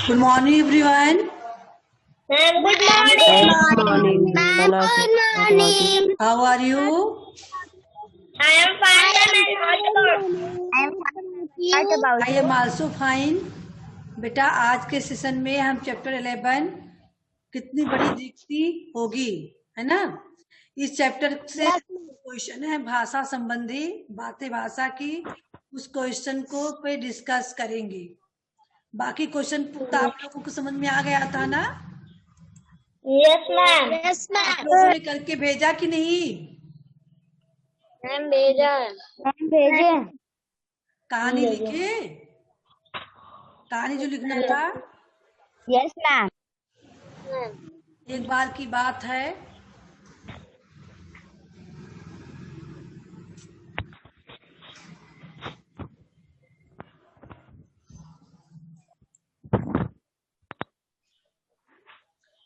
Good morning, everyone. Good Good morning. morning. Good morning. How are you? I am fine, ma'am. What about What about I am also fine. बेटा आज के session में हम chapter 11 कितनी बड़ी दिखती होगी, है ना। इस चैप्टर से क्वेश्चन है भाषा संबंधी बातें, भाषा की, उस क्वेश्चन को पे डिस्कस करेंगे। बाकी क्वेश्चन तो आप लोगों को समझ में आ गया था ना। Yes, ma'am. आप लोगों ने करके भेजा कि नहीं? मैम भेजा। भेजे? कहानी लिखे, कहानी जो लिखना था। Yes ma'am. एक बार की बात है,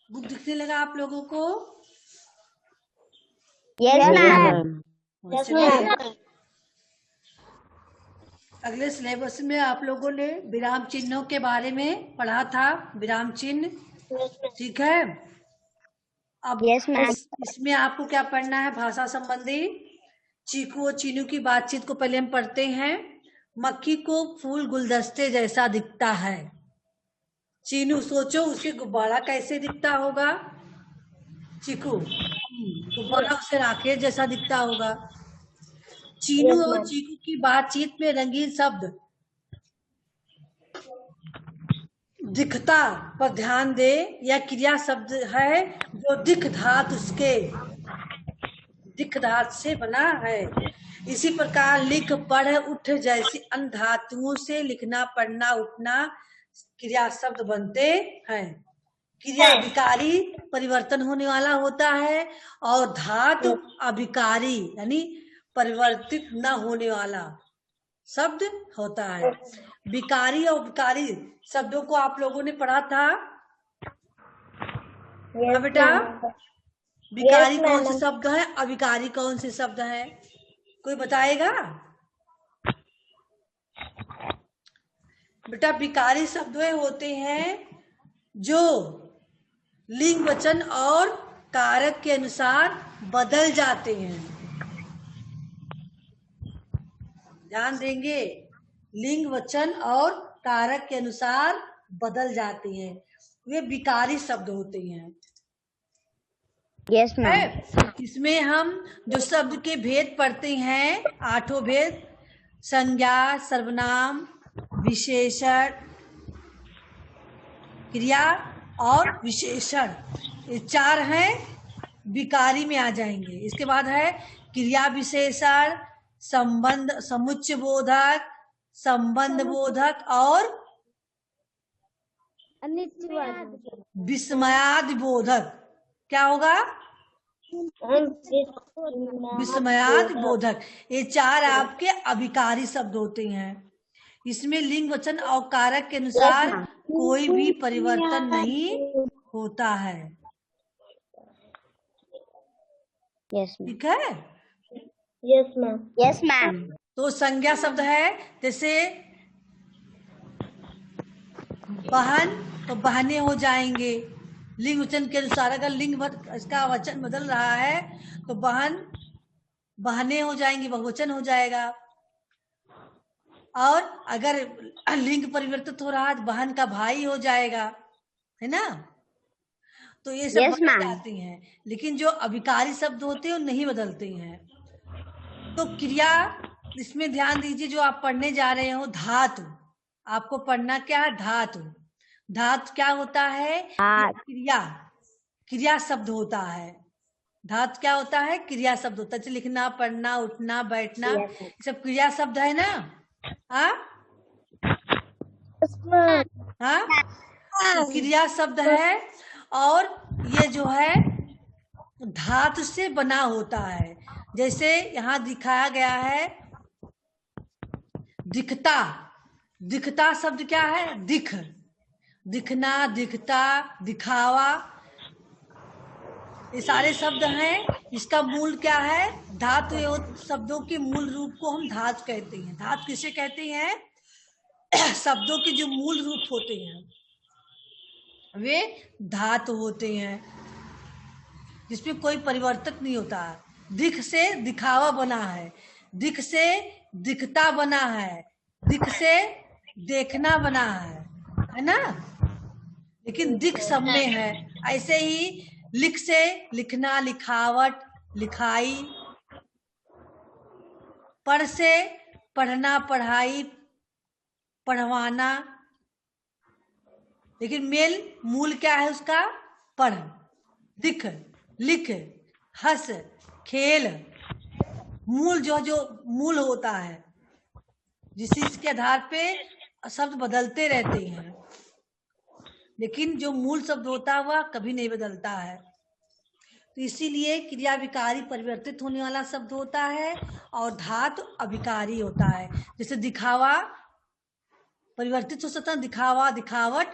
बुक दिखने लगा आप लोगों को? Yes ma'am. Yes, चलिए, ma'am. अगले सिलेबस में आप लोगों ने विराम चिन्हों के बारे में पढ़ा था, विराम चिन्ह, ठीक है। अब Yes, ma'am. इसमें आपको क्या पढ़ना है? भाषा संबंधी चीकू और चीनू की बातचीत को पहले हम पढ़ते हैं। मक्खी को फूल गुलदस्ते जैसा दिखता है। चीनू, सोचो उसके गुब्बारा कैसे दिखता होगा। चीकू, गुब्बारा उसे राकेश जैसा दिखता होगा। चीनू Yes, और ma'am. चीकू की बातचीत में रंगीन शब्द दिखता पर ध्यान दे, यह क्रिया शब्द है जो दिख धात उसके दिख धात से बना है। इसी प्रकार लिख, पढ़, उठ जैसी अन्य धातुओं से लिखना, पढ़ना, उठना क्रिया शब्द बनते हैं। क्रिया विकारी परिवर्तन होने वाला होता है और धातु अभिकारी यानी परिवर्तित न होने वाला शब्द होता है। विकारी और विकारी शब्दों को आप लोगों ने पढ़ा था। हाँ बेटा, विकारी कौन से शब्द है, अविकारी कौन से शब्द है, कोई बताएगा? बेटा, विकारी शब्द वे होते हैं जो लिंग, वचन और कारक के अनुसार बदल जाते हैं। ध्यान देंगे, लिंग, वचन और कारक के अनुसार बदल जाते हैं, वे विकारी शब्द होते हैं। Yes ma'am. है। इसमें हम जो शब्द के भेद पढ़ते हैं, 8 भेद, संज्ञा, सर्वनाम, विशेषण, क्रिया और विशेषण, ये 4 हैं, विकारी में आ जाएंगे। इसके बाद है क्रिया विशेषण, संबंध, समुच्चय बोधक, संबंध बोधक और विस्मयादि बोधक। क्या होगा? विस्मयादि बोधक। ये 4 आपके अभिकारी शब्द होते हैं। इसमें लिंग, वचन और कारक के अनुसार कोई भी परिवर्तन नहीं होता है। Yes ma'am. ठीक है। Yes, ma'am. Yes ma'am. तो संज्ञा शब्द है, जैसे बहन, तो बहने हो जाएंगे लिंग वचन के अनुसार। अगर लिंग इसका वचन बदल रहा है तो बहन, बहने हो जाएंगी, बहुवचन हो जाएगा। और अगर लिंग परिवर्तित हो रहा है तो बहन का भाई हो जाएगा, है ना। तो ये सब Yes, बदल ma'am. जाती हैं, लेकिन जो अभिकारी शब्द होते हैं वो नहीं बदलते हैं। तो क्रिया, इसमें ध्यान दीजिए, जो आप पढ़ने जा रहे हो धातु, आपको पढ़ना क्या है? धातु। धातु क्या होता है? क्रिया, क्रिया शब्द होता है। धातु क्या होता है? क्रिया शब्द होता है। जैसे लिखना, पढ़ना, उठना, बैठना, ये सब क्रिया शब्द है ना। हाँ हाँ, तो क्रिया शब्द है और ये जो है धातु से बना होता है। जैसे यहाँ दिखाया गया है दिखता। दिखता शब्द क्या है? दिख, दिखना, दिखता, दिखावा, ये सारे शब्द हैं। इसका मूल क्या है? धातु। शब्दों के मूल रूप को हम धातु कहते हैं। धातु किसे कहते हैं? शब्दों के जो मूल रूप होते हैं, वे धातु होते हैं जिसमें कोई परिवर्तन नहीं होता। दिख से दिखावा बना है, दिख से दिखता बना है, दिख से देखना बना है ना। लेकिन दिख सब में है। ऐसे ही लिख से लिखना, लिखावट, लिखाई, पढ़ से पढ़ना, पढ़ाई, पढ़वाना। लेकिन मेल मूल क्या है उसका? पढ़, दिख, लिख, हंस, खेल। मूल जो मूल होता है, जिस के आधार पे शब्द बदलते रहते हैं, लेकिन जो मूल शब्द होता है वह कभी नहीं बदलता है। तो इसीलिए क्रिया विकारी परिवर्तित होने वाला शब्द होता है और धातु अभिकारी होता है। जैसे दिखावा परिवर्तित हो सकता है, दिखावा, दिखावट,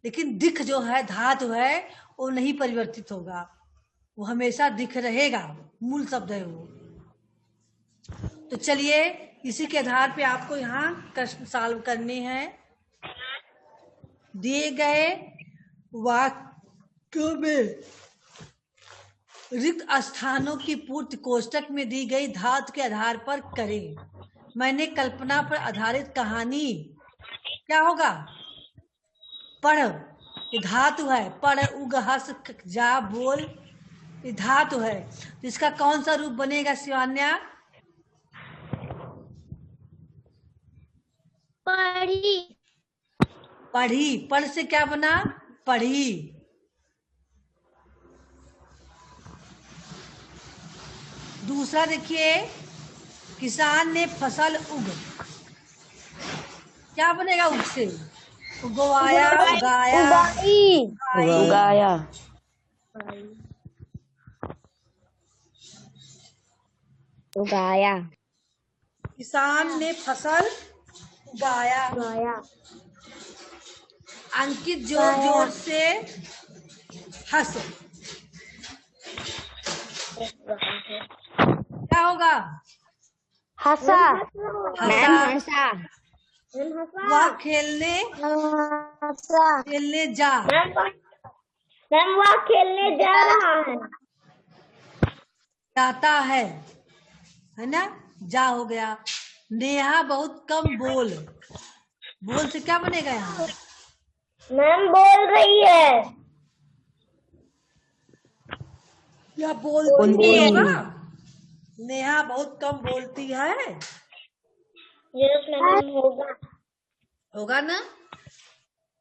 लेकिन दिख जो है धातु है वो नहीं परिवर्तित होगा, वो हमेशा दिख रहेगा, मूल शब्द है वो। तो चलिए इसी के आधार पे आपको यहाँ प्रश्न सॉल्व करने हैं। दिए गए वाक्यों में रिक्त स्थानों की पूर्ति कोष्टक में दी गई धातु के आधार पर करें। मैंने कल्पना पर आधारित कहानी, क्या होगा? पढ़, ये धातु है, पढ़, उग, हंस, जा, बोल, ये धातु है। तो इसका कौन सा रूप बनेगा शिवान्या? पढ़ी। पढ़ी। पढ़ से क्या बना? पढ़ी। दूसरा देखिए, किसान ने फसल उग, क्या बनेगा उग से? उगवाया, उगाया, उगाया, उगाया। किसान ने फसल उगाया। अंकित जोर जोर से हंस, क्या होगा? हंसा, मैम हंसा। हंसा। वह खेलने खेलने जा, मैम वह खेलने जा रहा है, जाता है ना, जा हो गया। नेहा बहुत कम बोल, बोल से क्या बनेगा यहाँ? मैम बोल रही है या बोलती है ना? नेहा बहुत कम बोलती है। यस मैम होगा, होगा ना?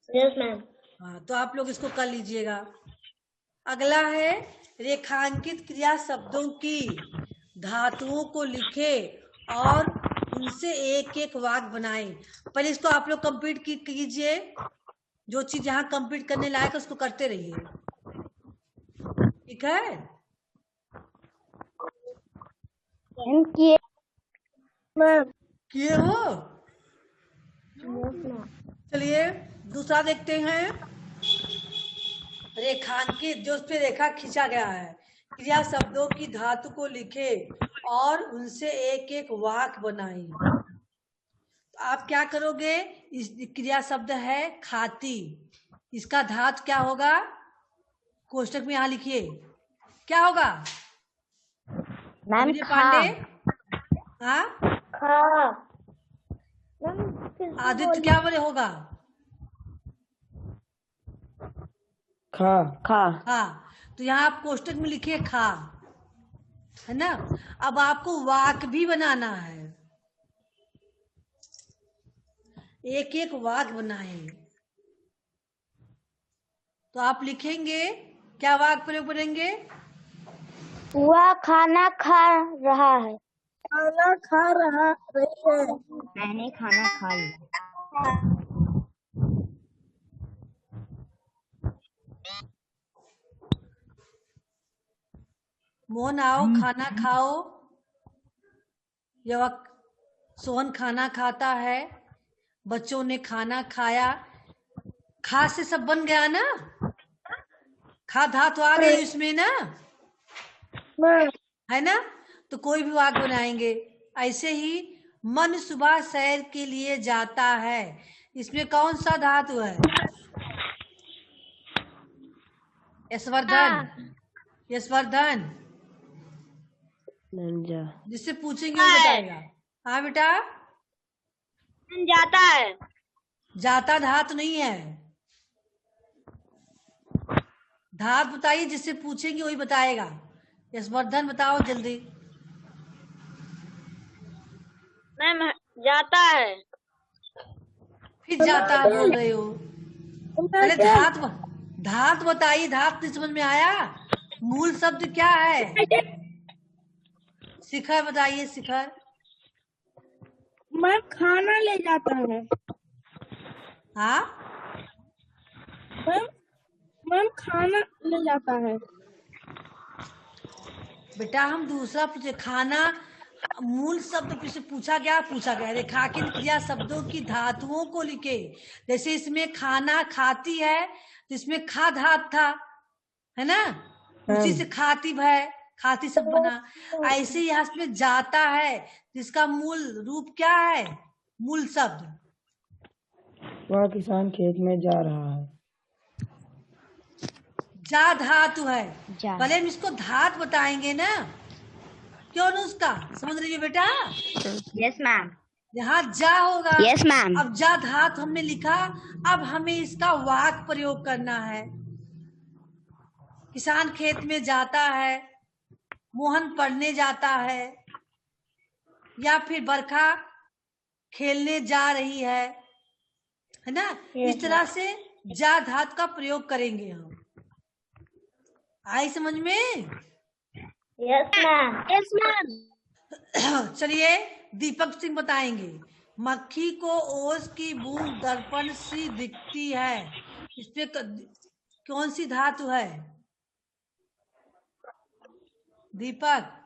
Yes ma'am. हाँ, तो आप लोग इसको कर लीजिएगा। अगला है रेखांकित क्रिया शब्दों की धातुओं को लिखे और उनसे एक एक वाक्य बनाएं। पहले इसको आप लोग कंप्लीट कीजिए, जो चीज यहाँ कंप्लीट करने लायक उसको करते रहिए, ठीक है? किए हो? चलिए दूसरा देखते हैं। रेखांकित, जो उस पे रेखा खींचा गया है, क्रिया शब्दों की धातु को लिखे और उनसे एक एक वाक्य बनाएं। तो आप क्या करोगे? इस क्रिया शब्द है खाती, इसका धातु क्या होगा? कोष्टक में यहाँ लिखिए, क्या होगा? मैम पांडे, हाँ, खा। आदित्य क्या बने होगा? खा, खा। हाँ, तो यहाँ आप कोष्टक में लिखिए खा, है ना। अब आपको वाक्य भी बनाना है, एक एक वाक्य बनाए। तो आप लिखेंगे, क्या वाक्य प्रयोग करेंगे? वह खाना खा रहा है, खाना खा रही है, मैंने खाना खा लिया। मोहन आओ खाना खाओ, यह सोहन खाना खाता है, बच्चों ने खाना खाया। खा से सब बन गया ना, खा धातु आ गई इसमें ना, है ना। तो कोई भी वाक्य बनाएंगे। ऐसे ही मन सुबह सैर के लिए जाता है, इसमें कौन सा धातु है? यशवर्धन, यशवर्धन नंजा जिससे पूछेंगे वो बताएगा। हाँ बेटा, जाता है। जाता धातु नहीं है, धातु बताइए, जिससे पूछेंगे वही बताएगा। यशवर्धन बताओ जल्दी। मैम जाता है। फिर जाता बोल रहे हो। पहले धातु बताइए, धातु नहीं समझ में आया? मूल शब्द क्या है? शिखर बताइए, शिखर। मैं खाना ले जाता है। हाँ मैम खाना ले जाता है। बेटा हम दूसरा पूछे, खाना मूल शब्द फिर से पूछा गया रेखांकित क्रिया शब्दों की धातुओं को लिखे। जैसे इसमें खाना खाती है तो इसमें खा धातु था, है ना, उसी से खातिब है, खाती सब बना। ऐसे ही यहाँ में जाता है, जिसका मूल रूप क्या है? मूल शब्द वह किसान खेत में जा रहा है। जा धातु है। पहले हम इसको धातु बताएंगे ना, क्यों ना, उसका समझ रही हो बेटा? Yes ma'am. यहाँ जा होगा। Yes ma'am. अब जा धातु हमने लिखा, अब हमें इसका वाक्य प्रयोग करना है। किसान खेत में जाता है, मोहन पढ़ने जाता है, या फिर बरखा खेलने जा रही है ना। इस तरह से जा धातु का प्रयोग करेंगे हम। आई समझ में? Yes ma'am. Yes ma'am. चलिए दीपक सिंह बताएंगे। मक्खी को ओस की बूंद दर्पण सी दिखती है, इसमें कौन सी धातु है? दीपक।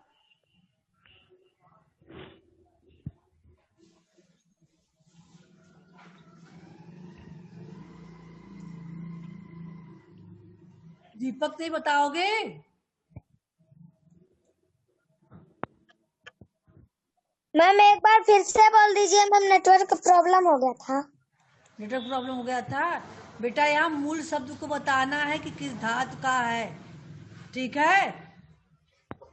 दीपक नहीं बताओगे? मैम एक बार फिर से बोल दीजिए, मैम नेटवर्क प्रॉब्लम हो गया था। नेटवर्क प्रॉब्लम हो गया था बेटा। यहाँ मूल शब्द को बताना है कि किस धातु का है, ठीक है?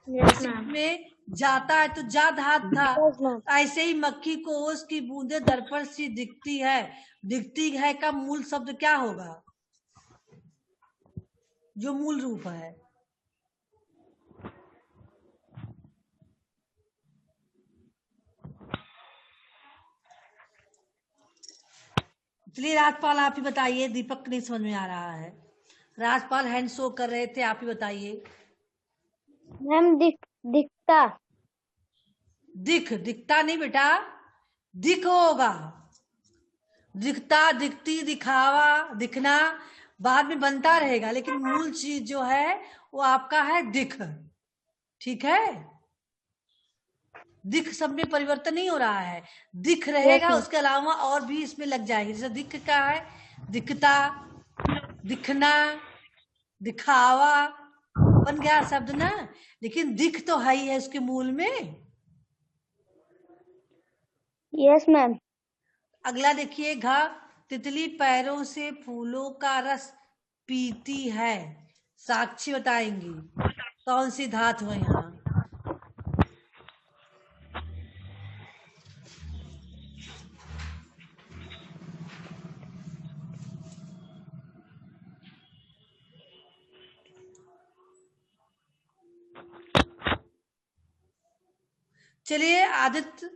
में जाता है तो जा धातु था। ऐसे ही मक्खी को ओस की बूंदे दर्पण सी दिखती है, दिखती है का मूल शब्द क्या होगा? जो मूल रूप है। चलिए राजपाल आप ही बताइए, दीपक नहीं समझ में आ रहा है। राजपाल हैंड शो कर रहे थे, आप ही बताइए। मैम दिखता। दिखता नहीं बेटा, दिख होगा। दिखता, दिखती, दिखावा, दिखना बाद में बनता रहेगा, लेकिन मूल चीज जो है वो आपका है दिख, ठीक है? दिख सब में परिवर्तन नहीं हो रहा है, दिख रहेगा, उसके अलावा और भी इसमें लग जाएगी। जैसे दिख का है दिखता, दिखना, दिखावा, बन गया शब्द ना, लेकिन दिख तो है ही है उसके मूल में। Yes ma'am. अगला देखिए, घ तितली पैरों से फूलों का रस पीती है। साक्षी बताएंगी कौन सी धातु है यहाँ? चलिए आदित्य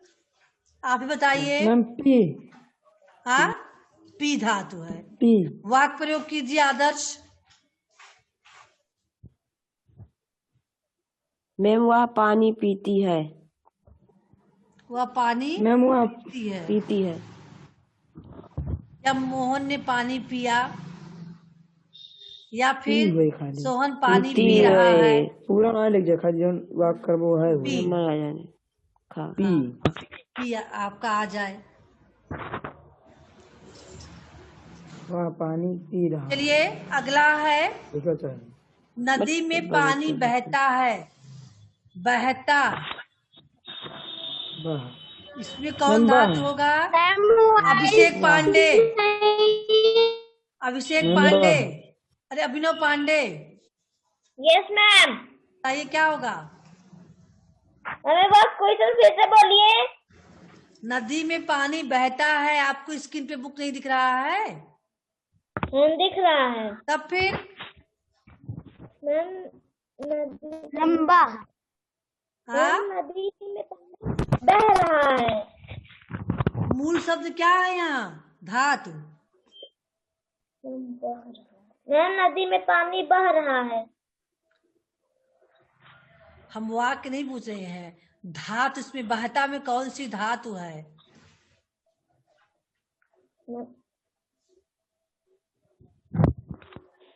आप ही बताइए। Ma'am P. हाँ पी धातु है। पी। वाक्य प्रयोग कीजिए आदर्श। मैम वह पानी पीती है। वह पानी मैम वह पीती है। जब मोहन ने पानी पिया, या फिर सोहन पानी पी रहा है। पूरा ना लिख देखा जौन वाक्य करबो है पी। पी आपका आ जाए। वह पानी पी रहा। चलिए अगला है, नदी में पानी बहता है। बहता, इसमें कौन धातु होगा? अभिषेक पांडे। अभिषेक पांडे, अरे अभिनव पांडे, यस मैम। बताइए क्या होगा? हमें बस क्वेश्चन फिर से बोलिए। नदी में पानी बहता है, आपको स्क्रीन पे बुक नहीं दिख रहा है? दिख रहा है तब फिर मैम। नदी लंबा। हाँ, नदी में पानी बह रहा है। मूल शब्द क्या है यहाँ? धातु। मैम नदी में पानी बह रहा है। हम वाक्य नहीं पूछ रहे हैं, धातु इसमें बहता में कौन सी धातु है?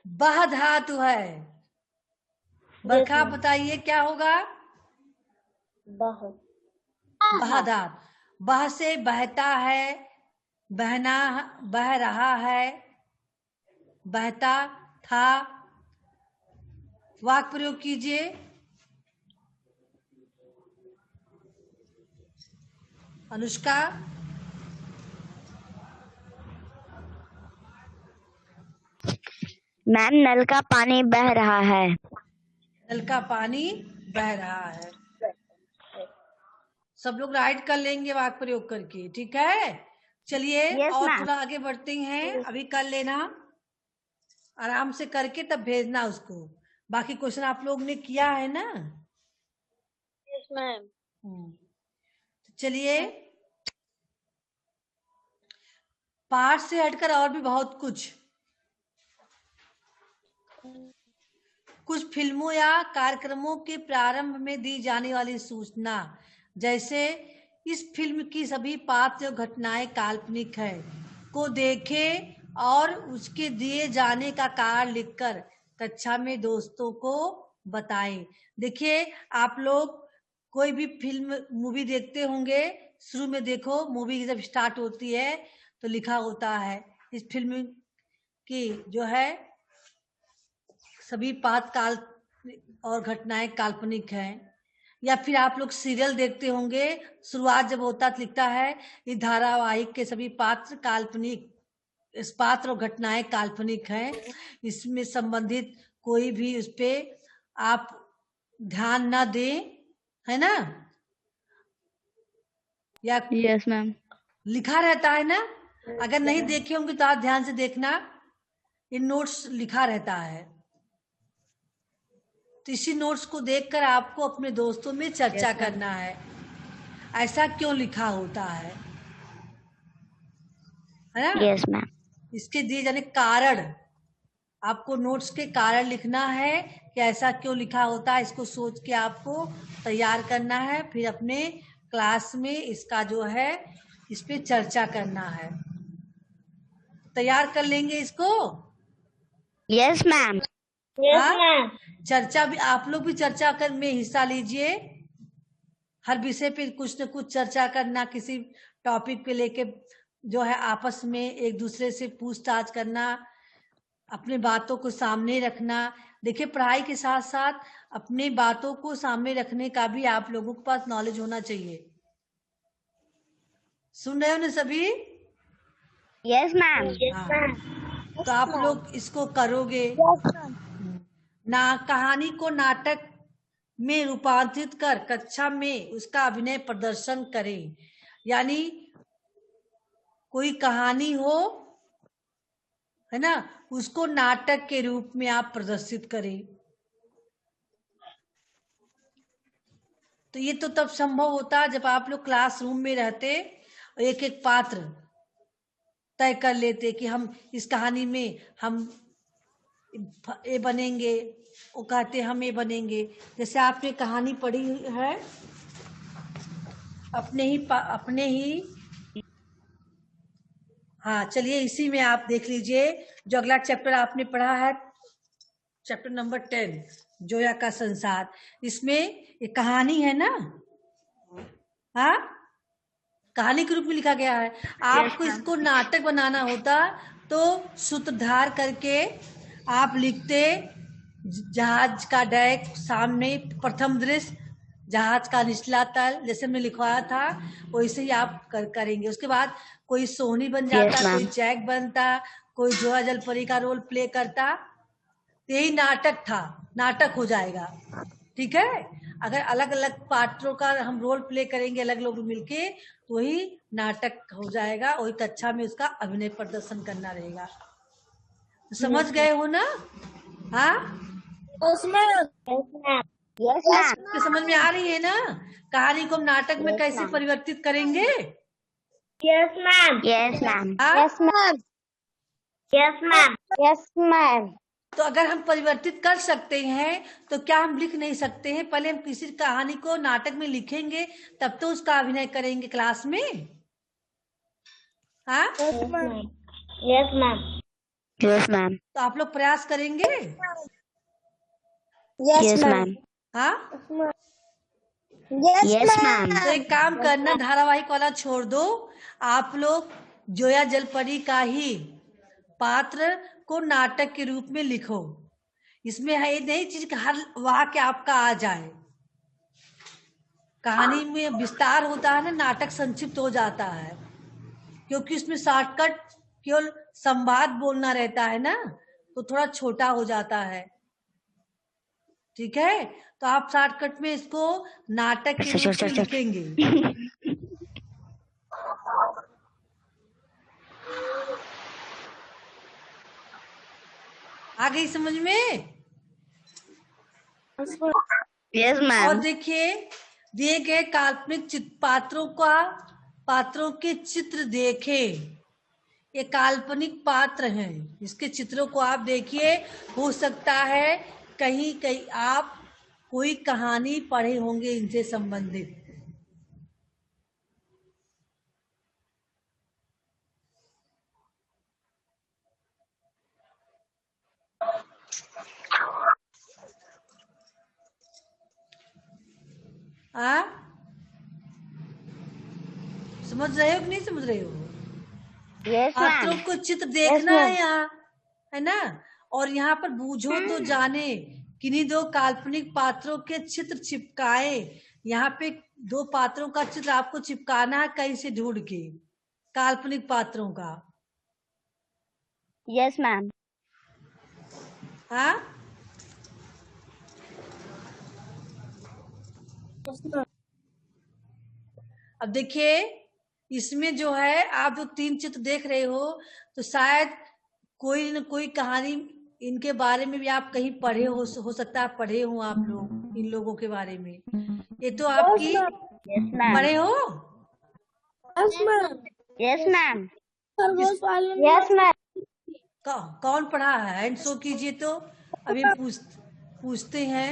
बह धातु है। बरखा, Yes, ma'am. बताइए क्या होगा? बह। बह धातु। बह से बहता है, बहना, बह रहा है, बहता था। वाक्य प्रयोग कीजिए। अनुष्का। मैम नल का पानी बह रहा है। नल का पानी बह रहा है। सब लोग राइट कर लेंगे वाक्य प्रयोग करके, ठीक है? चलिए Yes, और ma'am. थोड़ा आगे बढ़ते हैं, अभी कर लेना, आराम से करके तब भेजना उसको। बाकी क्वेश्चन आप लोग ने किया है ना? Yes ma'am. चलिए, पाठ से हटकर और भी बहुत कुछ फिल्मों या कार्यक्रमों के प्रारंभ में दी जाने वाली सूचना, जैसे इस फिल्म की सभी पात्र और घटनाएं काल्पनिक है, को देखें और उसके दिए जाने का कारण लिखकर कक्षा में दोस्तों को बताएं। देखिए, आप लोग कोई भी फिल्म मूवी देखते होंगे, शुरू में देखो मूवी जब स्टार्ट होती है तो लिखा होता है इस फिल्म की जो है सभी पात्र काल और घटनाएं काल्पनिक हैं। या फिर आप लोग सीरियल देखते होंगे, शुरुआत जब होता तो लिखता है इस धारावाहिक के सभी पात्र काल्पनिक, इस पात्र और घटनाएं काल्पनिक हैं, इसमें संबंधित कोई भी उस पे आप ध्यान ना दें, है ना? या यस मैम। लिखा रहता है ना? अगर नहीं देखे होंगे तो आप ध्यान से देखना, इन नोट्स लिखा रहता है। तो इसी नोट्स को देखकर आपको अपने दोस्तों में चर्चा करना है, ऐसा क्यों लिखा होता है ना? Yes ma'am. इसके दिए जाने कारण, आपको नोट्स के कारण लिखना है कि ऐसा क्यों लिखा होता है, इसको सोच के आपको तैयार करना है, फिर अपने क्लास में इसका जो है इस पे चर्चा करना है। तैयार कर लेंगे इसको? Yes ma'am. यस हाँ? मैम। चर्चा भी आप लोग भी चर्चा कर में हिस्सा लीजिए। हर विषय पे कुछ न कुछ चर्चा करना, किसी टॉपिक पे लेके जो है आपस में एक दूसरे से पूछताछ करना, अपने बातों को सामने रखना। देखिए, पढ़ाई के साथ साथ अपने बातों को सामने रखने का भी आप लोगों के पास नॉलेज होना चाहिए। सुन रहे हो ना सभी? Yes ma'am. Yes ma'am. तो आप लोग इसको करोगे ना, कहानी को नाटक में रूपांतरित कर कक्षा में उसका अभिनय प्रदर्शन करें। यानी कोई कहानी हो, है ना, उसको नाटक के रूप में आप प्रदर्शित करें। तो ये तो तब संभव होता जब आप लोग क्लासरूम में रहते और एक एक पात्र तय कर लेते कि हम इस कहानी में हम ये बनेंगे, वो कहते हम ये बनेंगे। जैसे आपने कहानी पढ़ी है अपने ही हाँ, चलिए इसी में आप देख लीजिए जो अगला चैप्टर आपने पढ़ा है, चैप्टर नंबर 10, जोया का संसार। इसमें एक कहानी है ना? हाँ, कहानी के रूप में लिखा गया है। आपको इसको नाटक बनाना होता तो सूत्रधार करके आप लिखते, जहाज का डेक सामने, प्रथम दृश्य जहाज का निचला तल, जैसे हमने लिखवाया था वैसे ही आप करेंगे। उसके बाद कोई सोहनी बन जाता, Yes, ma'am. कोई जैक बनता, कोई जोया जलपरी का रोल प्ले करता। यही नाटक था, नाटक हो जाएगा। ठीक है, अगर अलग अलग पात्रों का हम रोल प्ले करेंगे अलग लोग मिलके तो वही नाटक हो जाएगा, वही कक्षा में उसका अभिनय प्रदर्शन करना रहेगा। तो समझ गए हो ना? हाँ, यस मैम। आपके समझ में आ रही है ना? कहानी को हम नाटक में कैसे परिवर्तित करेंगे? Yes, ma'am. Yes ma'am. हाँ? Yes ma'am. Yes, ma'am. Yes ma'am. तो अगर हम परिवर्तित कर सकते हैं तो क्या हम लिख नहीं सकते हैं? पहले हम किसी कहानी को नाटक में लिखेंगे तब तो उसका अभिनय करेंगे क्लास में। हाँ, Yes, ma'am. Yes ma'am. तो आप लोग प्रयास करेंगे। Yes ma'am. हाँ, यस मैम। तो एक काम करना, धारावाहिक वाला छोड़ दो, आप लोग जोया जलपरी का ही पात्र को नाटक के रूप में लिखो। इसमें है नई चीज कि हर वाक्य आपका आ जाए। कहानी में विस्तार होता है ना, नाटक संक्षिप्त हो जाता है, क्योंकि उसमें शॉर्टकट केवल संवाद बोलना रहता है ना, तो थोड़ा छोटा हो जाता है। ठीक है, तो आप शॉर्टकट में इसको नाटक के रूप में लिखेंगे। आ गई समझ में? यस और मैम। देखिए, दिए गए काल्पनिक पात्रों के चित्र देखें। ये काल्पनिक पात्र हैं, इसके चित्रों को आप देखिए। हो सकता है कहीं कहीं आप कोई कहानी पढ़े होंगे इनसे संबंधित। आ? समझ रहे हो कि नहीं समझ रहे हो? यस पात्रों मैम। को चित्र देखना Yes, है यहाँ, है ना? और यहाँ पर बूझो तो जाने, किन्हीं दो काल्पनिक पात्रों के चित्र चिपकाए। यहाँ पे दो पात्रों का चित्र आपको चिपकाना है कहीं से ढूंढ के, काल्पनिक पात्रों का। Yes ma'am. हाँ, अब देखिए, इसमें जो है आप जो 3 चित्र देख रहे हो तो शायद कोई न कोई कहानी इनके बारे में भी आप कहीं पढ़े हो सकता है पढ़े हो आप लोग इन लोगों के बारे में। ये तो आपकी यस मैम। पढ़े हो? Yes ma'am. Yes ma'am. कौन पढ़ा है? हैंड शो कीजिए तो अभी पूछते हैं।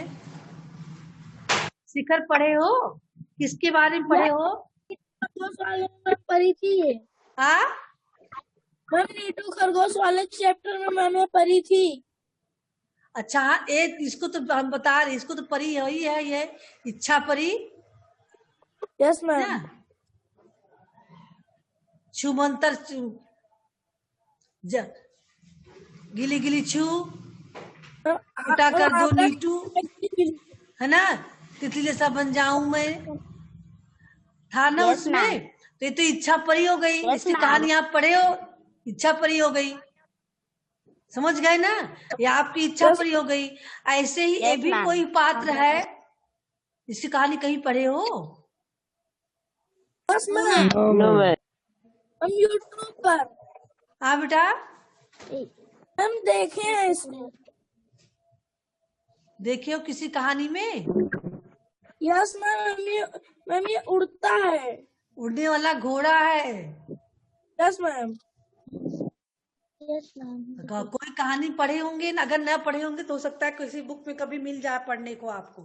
शिखर पढ़े हो? किसके बारे में पढ़े हो? पढ़ी थी हाँ, मैम, नीटू खरगोश वाले चैप्टर में मैंने पढ़ी थी। अच्छा। हाँ, इसको तो हम बता रहे, इसको तो परी ही है, ये इच्छा परी यस मैम। ना। छुमंतर गिली गिली छू, उठा कर दो नीटू, है ना? तितली जैसा बन जाऊं मैं, था ना Yes, उसमें। ma'am. तो ये तो इच्छा परी हो गई। Yes, इसकी ma'am. कहानी आप पढ़े हो, इच्छा परी हो गई। समझ गए ना? ये आपकी इच्छा परी हो गई। ऐसे ही ये Yes, भी ma'am. कोई पात्र है, इसकी कहानी कहीं पढ़े हो? Yes ma'am. हम यूट्यूब पर हाँ बेटा, हम देखे हैं इसमें। देखे हो किसी कहानी में? यस मैम, ये उड़ता है। उड़ने वाला घोड़ा है। Yes ma'am. कोई कहानी पढ़े होंगे ना, अगर न पढ़े होंगे तो हो सकता है किसी बुक में कभी मिल जाए पढ़ने को आपको।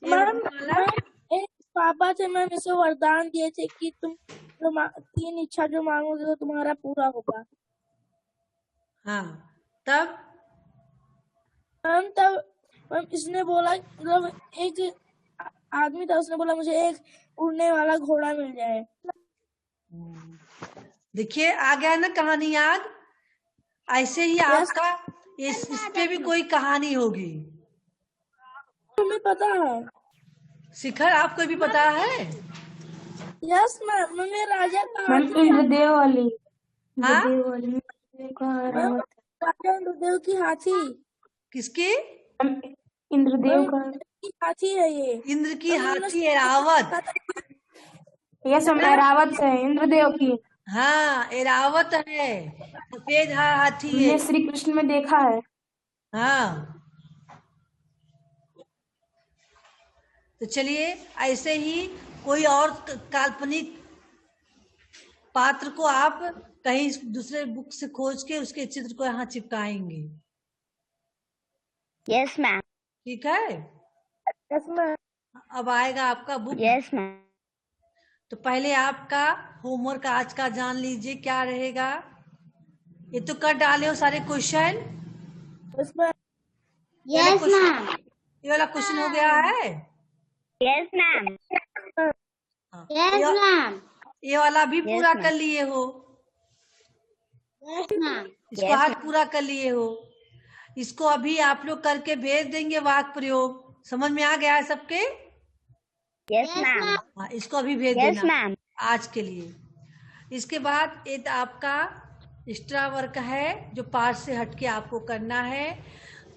ये मैम, उड़ने वाला एक पापा से मैम इसे वरदान दिए थे कि तुम 3 इच्छा जो मांगोगे वो तुम्हारा पूरा होगा। हाँ, तब मैम इसने बोला, मतलब एक आदमी था, उसने बोला मुझे एक उड़ने वाला घोड़ा मिल जाए। देखिए आ गया ना कहानी याद। ऐसे ही आपका इस पे भी कोई कहानी होगी। तुम्हें पता है? शिखर आपको भी पता है? यस मैम, मैंने राजा का इंद्रदेव वाली। हाँ, राजा इंद्रदेव की हाथी। किसकी? इंद्रदेव का। हाथी है ये। इंद्र की हाथी एरावत। यस मैम, ऐरावत है इंद्रदेव की। हाँ, एरावत है, सफेद हाथी है। हमने श्री कृष्ण में देखा है। हाँ, तो चलिए ऐसे ही कोई और काल्पनिक पात्र को आप कहीं दूसरे बुक से खोज के उसके चित्र को यहाँ चिपकाएंगे। Yes ma'am. ठीक है, यस मैम। अब आएगा आपका बुक। Yes ma'am. तो पहले आपका होमवर्क आज का जान लीजिए क्या रहेगा। ये तो कर डाले हो सारे question. Yes ma'am. Yes ma'am. ये वाला क्वेश्चन हो गया है। Yes ma'am. हाँ, यस मैम। ये वाला भी Yes, पूरा ma'am. कर लिए हो। Yes ma'am. इसको आज पूरा कर लिए हो। इसको अभी आप लोग करके भेज देंगे वाक्य प्रयोग। समझ में आ गया है सबके? Yes ma'am. हाँ, इसको अभी भेज यस देना मैम। आज के लिए। इसके बाद एक आपका एक्स्ट्रा वर्क है जो पाठ से हटके आपको करना है।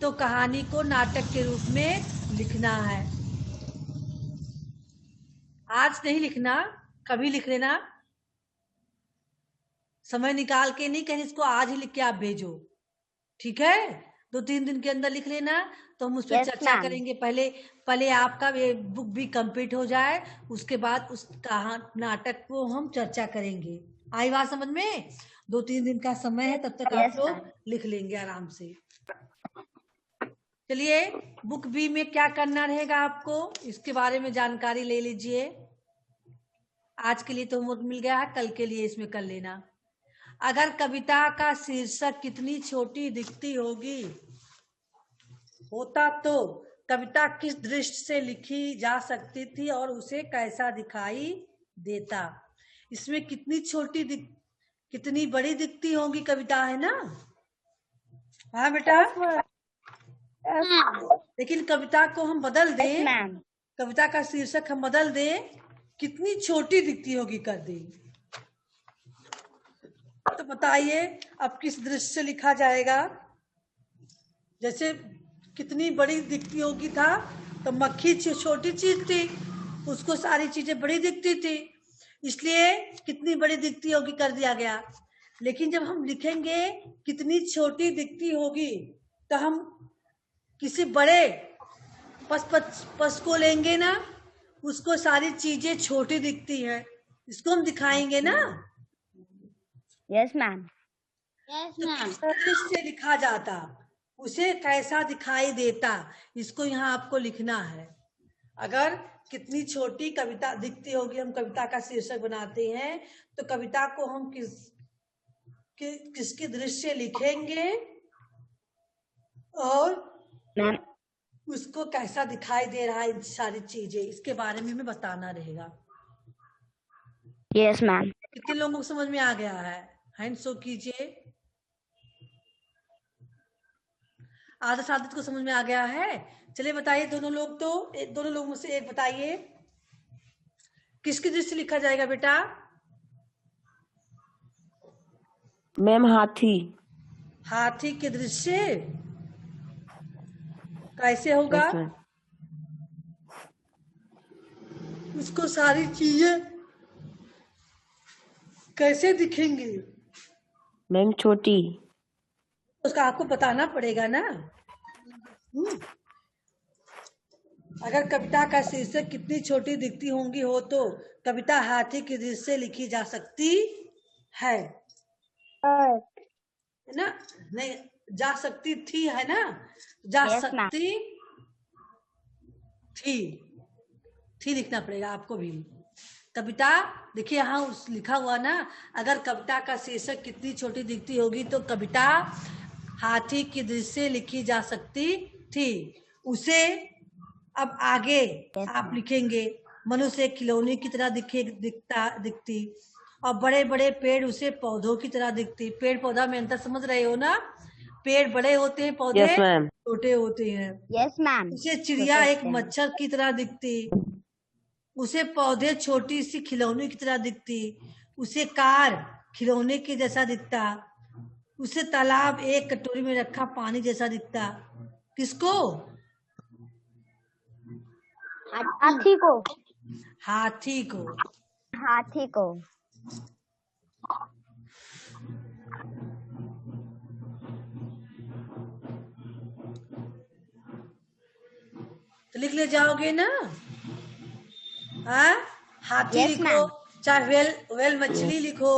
तो कहानी को नाटक के रूप में लिखना है। आज नहीं लिखना, कभी लिख लेना, समय निकाल के नहीं, कहीं इसको आज ही लिख के आप भेजो। ठीक है, 2-3 दिन के अंदर लिख लेना। तो हम उस पर Yes, चर्चा ma'am. करेंगे। पहले आपका ये बुक भी कंप्लीट हो जाए, उसके बाद उस नाटक को हम चर्चा करेंगे। आई बात समझ में? 2-3 दिन का समय है, तब तक आप Yes, लोग ma'am. लिख लेंगे आराम से। चलिए, बुक बी में क्या करना रहेगा आपको, इसके बारे में जानकारी ले लीजिए। आज के लिए तो होमवर्क मिल गया है, कल के लिए इसमें कर लेना। अगर कविता का शीर्षक कितनी छोटी दिखती होता तो कविता किस दृष्टि से लिखी जा सकती थी और उसे कैसा दिखाई देता। इसमें कितनी बड़ी दिखती होगी कविता, है ना? हाँ बेटा, लेकिन कविता को हम बदल दें, यस मैम। कविता का शीर्षक हम बदल दें, कितनी छोटी दिखती होगी कर दें। तो बताइए अब किस दृष्टि से लिखा जाएगा। जैसे कितनी बड़ी दिखती होगी था तो मक्खी छोटी चीज थी, उसको सारी चीजें बड़ी दिखती थी, इसलिए कितनी बड़ी दिखती होगी कर दिया गया। लेकिन जब हम लिखेंगे कितनी छोटी दिखती होगी तो हम किसी बड़े पस को लेंगे ना, उसको सारी चीजें छोटी दिखती हैं, इसको हम दिखाएंगे ना। Yes ma'am. तो किस दृष्टि से लिखा जाता, उसे कैसा दिखाई देता, इसको यहाँ आपको लिखना है। अगर कितनी छोटी कविता दिखती होगी, हम कविता का शीर्षक बनाते हैं, तो कविता को हम किसकी दृष्टि से लिखेंगे और उसको कैसा दिखाई दे रहा है, इन सारी चीजें इसके बारे में हमें बताना रहेगा। Yes ma'am. कितने लोगों को समझ में आ गया है? हैंड शो कीजिए। आधा सादित को समझ में आ गया है? चलिए बताइए दोनों लोग, तो दोनों लोगों में से एक बताइए किसकी दृष्टि से लिखा जाएगा बेटा? मैम हाथी। हाथी की दृष्टि से कैसे होगा? Yes ma'am. उसको सारी चीजें कैसे दिखेंगी? मैम छोटी। उसका आपको बताना पड़ेगा ना। अगर कविता का शीर्षक कितनी छोटी दिखती होंगी हो तो कविता हाथी की दृष्टि से लिखी जा सकती है ना? नहीं, जा सकती थी, है ना? जा Yes, ma'am. सकती थी लिखना पड़ेगा आपको भी। कविता देखिए यहाँ लिखा हुआ ना, अगर कविता का शीर्षक कितनी छोटी दिखती होगी तो कविता हाथी की दृष्टि से लिखी जा सकती थी। उसे अब आगे आप लिखेंगे, मनुष्य एक खिलौने की तरह दिखती और बड़े बड़े पेड़ उसे पौधों की तरह दिखती। पेड़ पौधा में अंतर समझ रहे हो ना? पेड़ बड़े होते हैं, पौधे यस मैम। छोटे होते हैं। Yes ma'am. उसे चिड़िया एक मच्छर की तरह दिखती, उसे पौधे छोटी सी खिलौने की तरह दिखती, उसे कार खिलौने के जैसा दिखता, उसे तालाब एक कटोरी में रखा पानी जैसा दिखता। किसको? हाथी को। हाथी को। हाथी को। तो लिख ले जाओगे ना? हाँ, हाथी Yes, लिखो, ma'am. चाहे वेल मछली लिखो,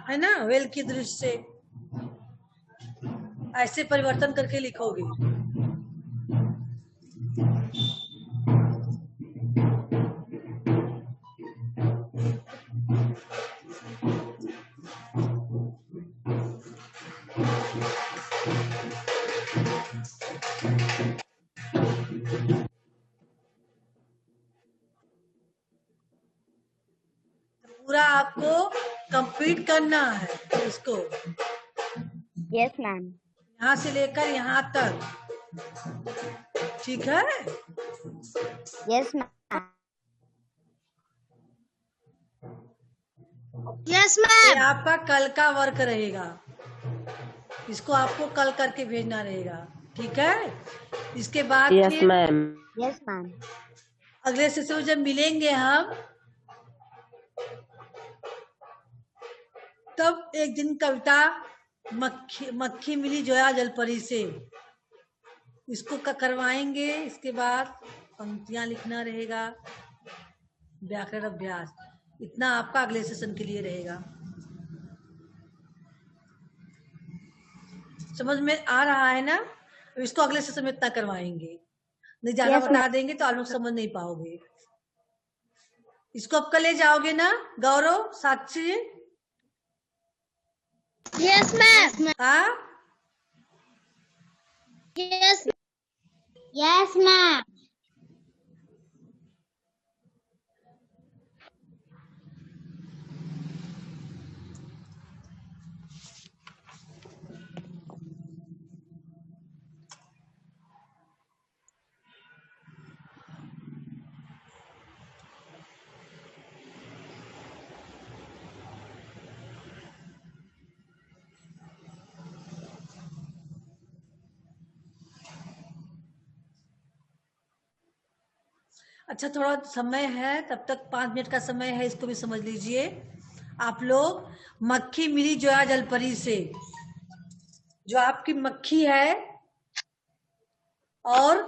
है ना, वेल की दृष्टि से ऐसे परिवर्तन करके लिखोगे। पूरा आपको कंप्लीट करना है इसको, Yes, ma'am. यहाँ से लेकर यहाँ तक, ठीक है? Yes, ma'am. Yes, ये आपका कल का वर्क रहेगा, इसको आपको कल करके भेजना रहेगा, ठीक है? इसके बाद यस फिर मैम। Yes, ma'am. अगले सेशन में जब मिलेंगे हम, तब एक दिन कविता मक्खी मिली जोया जलपरी से, इसको करवाएंगे। इसके बाद पंक्तियां लिखना रहेगा, व्याकरण अभ्यास, इतना आपका अगले सेशन के लिए रहेगा। समझ में आ रहा है ना? तो इसको अगले सेशन में इतना करवाएंगे, नहीं ज्यादा Yes, बता देंगे तो आप लोग समझ नहीं पाओगे। इसको अब कल ले जाओगे ना गौरव, साक्षी? Yes, ma'am. हाँ, Yes. Yes, ma'am. अच्छा थोड़ा समय है, तब तक 5 मिनट का समय है, इसको भी समझ लीजिए आप लोग। मक्खी मिली जोया जलपरी से, जो आपकी मक्खी है और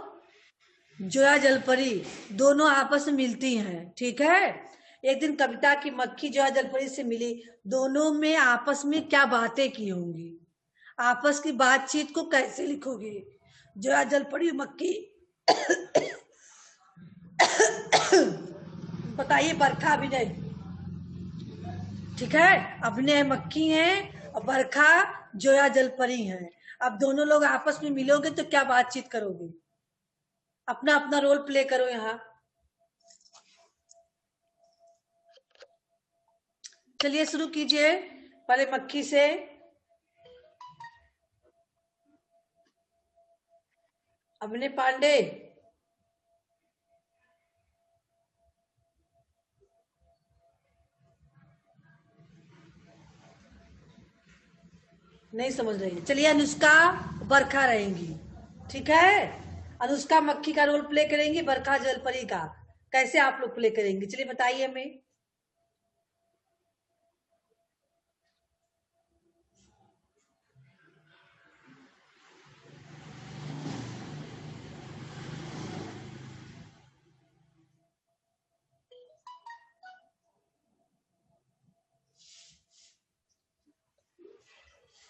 जोया जलपरी दोनों आपस में मिलती हैं, ठीक है? एक दिन कविता की मक्खी जोया जलपरी से मिली, दोनों में आपस में क्या बातें की होंगी, आपस की बातचीत को कैसे लिखोगे? जोया जलपरी मक्खी बताइए, बरखा अभिनय, ठीक है? अभिनय मक्खी है और बरखा जोया जलपरी है। अब दोनों लोग आपस में मिलोगे तो क्या बातचीत करोगे? अपना अपना रोल प्ले करो यहाँ। चलिए शुरू कीजिए, पहले मक्खी से। अभिनय पांडे, नहीं समझ रही है। चलिए अनुष्का बरखा रहेंगी, ठीक है? अनुष्का मक्खी का रोल प्ले करेंगी, बरखा जलपरी का। कैसे आप लोग प्ले करेंगे, चलिए बताइए हमें।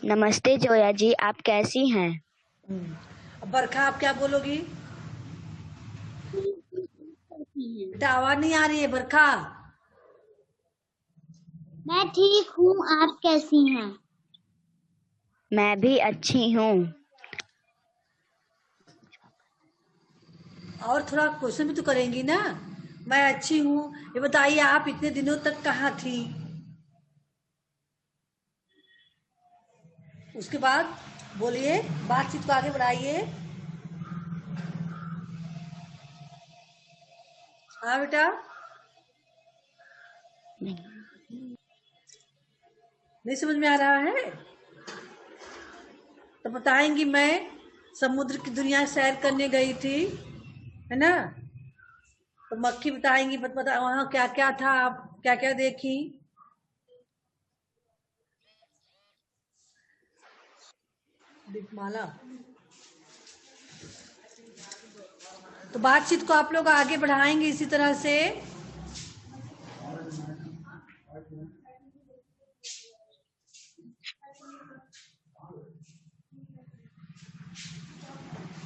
नमस्ते जोया जी, आप कैसी हैं? अब बरखा आप क्या बोलोगी? बेटा आवाज नहीं आ रही है बरखा। मैं ठीक हूँ, आप कैसी हैं? मैं भी अच्छी हूँ। और थोड़ा क्वेश्चन भी तो करेंगी ना। मैं अच्छी हूँ, ये बताइए आप इतने दिनों तक कहाँ थी? उसके बाद बोलिए, बातचीत को आगे बढ़ाइए। हाँ बेटा, नहीं समझ में आ रहा है तो बताएंगी मैं समुद्र की दुनिया सैर करने गई थी, है ना। तो मक्खी बताएंगी, बता वहां क्या क्या था, आप क्या क्या देखी। दीपमाला, तो बातचीत को आप लोग आगे बढ़ाएंगे इसी तरह से।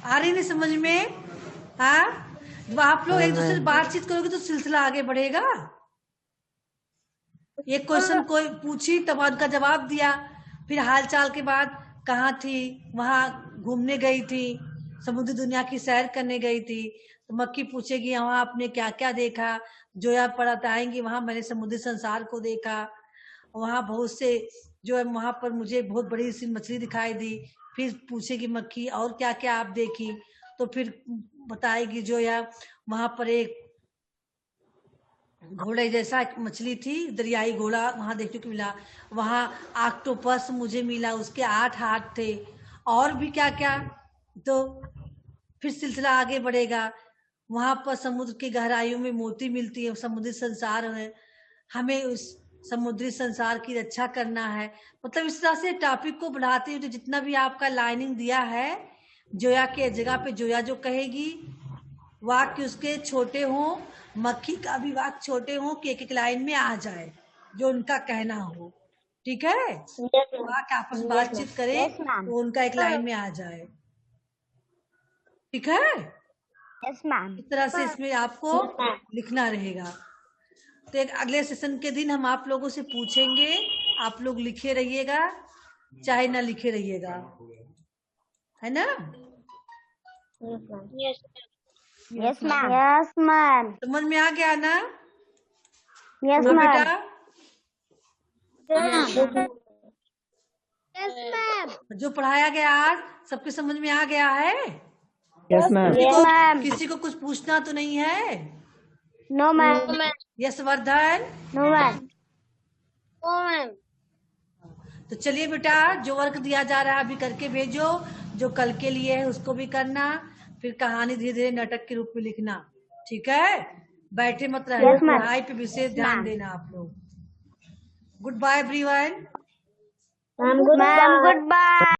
आ रही नहीं समझ में? हाँ, जब आप लोग एक दूसरे से बातचीत करोगे तो सिलसिला आगे बढ़ेगा। एक क्वेश्चन कोई पूछी तब उनका जवाब दिया, फिर हालचाल के बाद कहाँ थी, वहां घूमने गई थी, समुद्र दुनिया की सैर करने गई थी। तो मक्खी पूछेगी वहां आपने क्या क्या देखा, जोया बताएंगी वहां मैंने समुद्री संसार को देखा, वहां बहुत से जो है वहां पर मुझे बहुत बड़ी सी मछली दिखाई दी। फिर पूछेगी मक्खी और क्या क्या आप देखी, तो फिर बताएगी जोया वहां पर एक घोड़े जैसा एक मछली थी, दरियाई घोड़ा वहां देखने को मिला। वहां ऑक्टोपस मुझे मिला, उसके 8 हाथ थे, और भी क्या क्या। तो फिर सिलसिला आगे बढ़ेगा। वहां पर समुद्र की गहराइयों में मोती मिलती है, समुद्री संसार है, हमें उस समुद्री संसार की रक्षा करना है। मतलब इस तरह से टॉपिक को बढ़ाते हुए तो जितना भी आपका लाइनिंग दिया है, जोया के जगह पे जोया जो कहेगी, वाक्य उसके छोटे हों, मक्खी का भी वाक्य छोटे हों कि एक एक लाइन में आ जाए जो उनका कहना हो। ठीक है, वाक्य आपस में बातचीत करें Yes, ma'am. तो उनका एक लाइन में आ जाए। ठीक है, यस मैम। इस तरह से इसमें आपको लिखना रहेगा। तो एक अगले सेशन के दिन हम आप लोगों से पूछेंगे, आप लोग लिखे रहिएगा चाहे ना लिखे रहिएगा, है ना। Yes. Yes ma'am. Yes ma'am. समझ में आ गया ना? यस हाँ मैम। बेटा, यस मैम। जो पढ़ाया गया आज सबके समझ में आ गया है? Yes ma'am. किसी को कुछ पूछना तो नहीं है? No ma'am. Yashvardhan, no ma'am. तो चलिए बेटा, जो वर्क दिया जा रहा है अभी करके भेजो, जो कल के लिए है उसको भी करना, फिर कहानी धीरे धीरे नाटक के रूप में लिखना। ठीक है, बैठे मत रहना, Yes, ma'am. पढ़ाई पे विशेष ध्यान देना आप लोग। Goodbye everyone. Ma'am good bye.